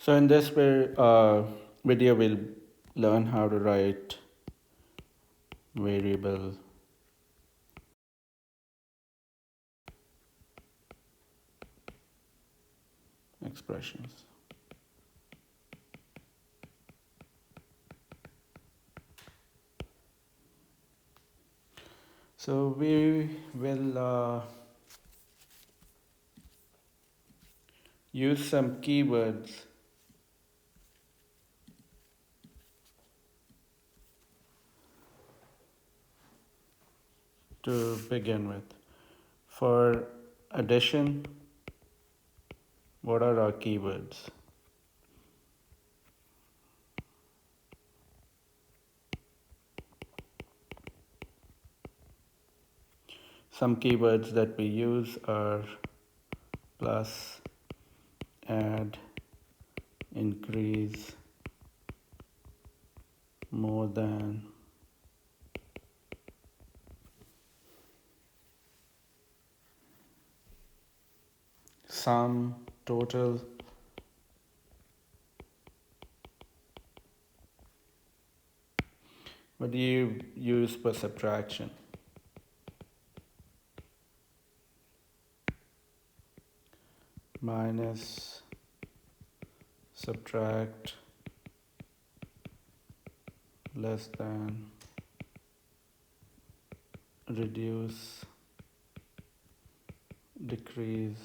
So in this video, we'll learn how to write variable expressions. So we will use some keywords to begin with. For addition, what are our keywords? Some keywords that we use are plus, add, increase, more than, sum, total. What do you use for subtraction? Minus, subtract, less than, reduce, decrease.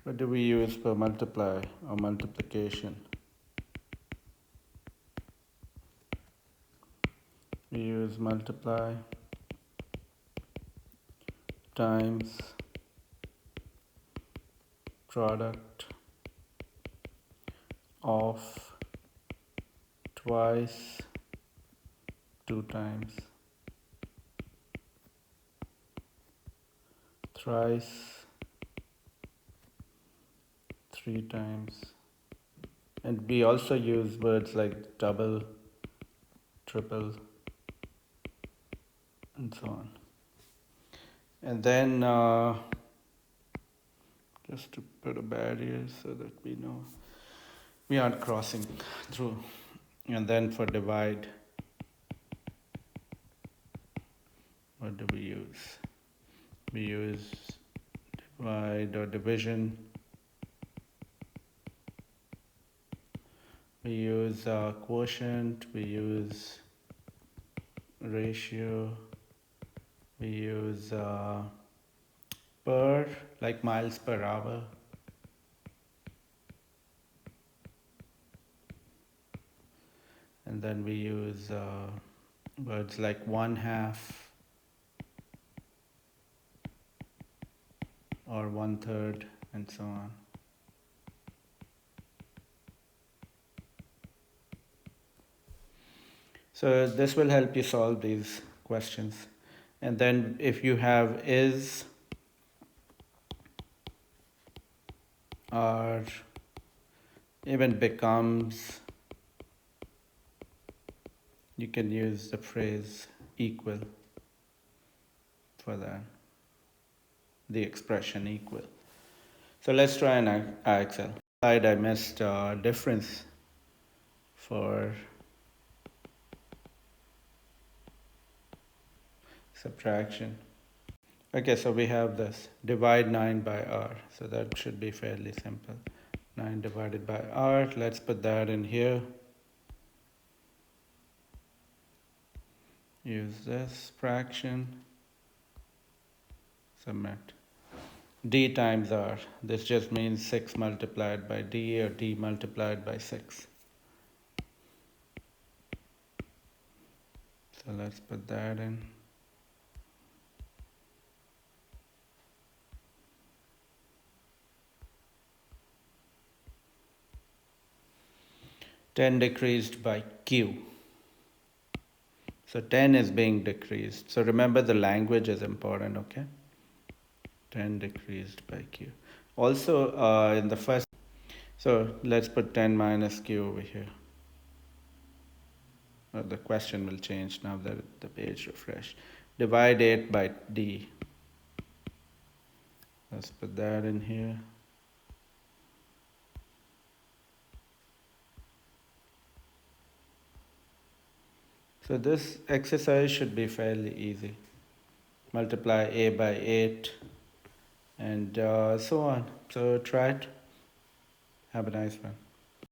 What do we use for multiply or multiplication? We use multiply times product of twice, 2 times, thrice, 3 times. And we also use words like double, triple, and so on. And then just to put a barrier so that we know we aren't crossing through. And then for divide, what do we use? We use divide or division. We use quotient, we use ratio, we use per, like miles per hour. And then we use words like 1/2 or 1/3 and so on. So this will help you solve these questions. And then if you have is or even becomes, you can use the phrase equal for that, the expression equal. So let's try an Excel. Slide I missed difference for subtraction. Okay, so we have this, divide 9 by r. So that should be fairly simple. 9 divided by r, let's put that in here. Use this fraction, submit. D times r, this just means 6 multiplied by d or d multiplied by 6. So let's put that in. Ten decreased by q. So 10 is being decreased. So remember the language is important, okay? 10 decreased by q. Also in the first, so let's put 10 minus q over here. The question will change now that the page refreshed. Divide 8 by d. Let's put that in here. So this exercise should be fairly easy. Multiply a by 8 and so on. So try it. Have a nice one.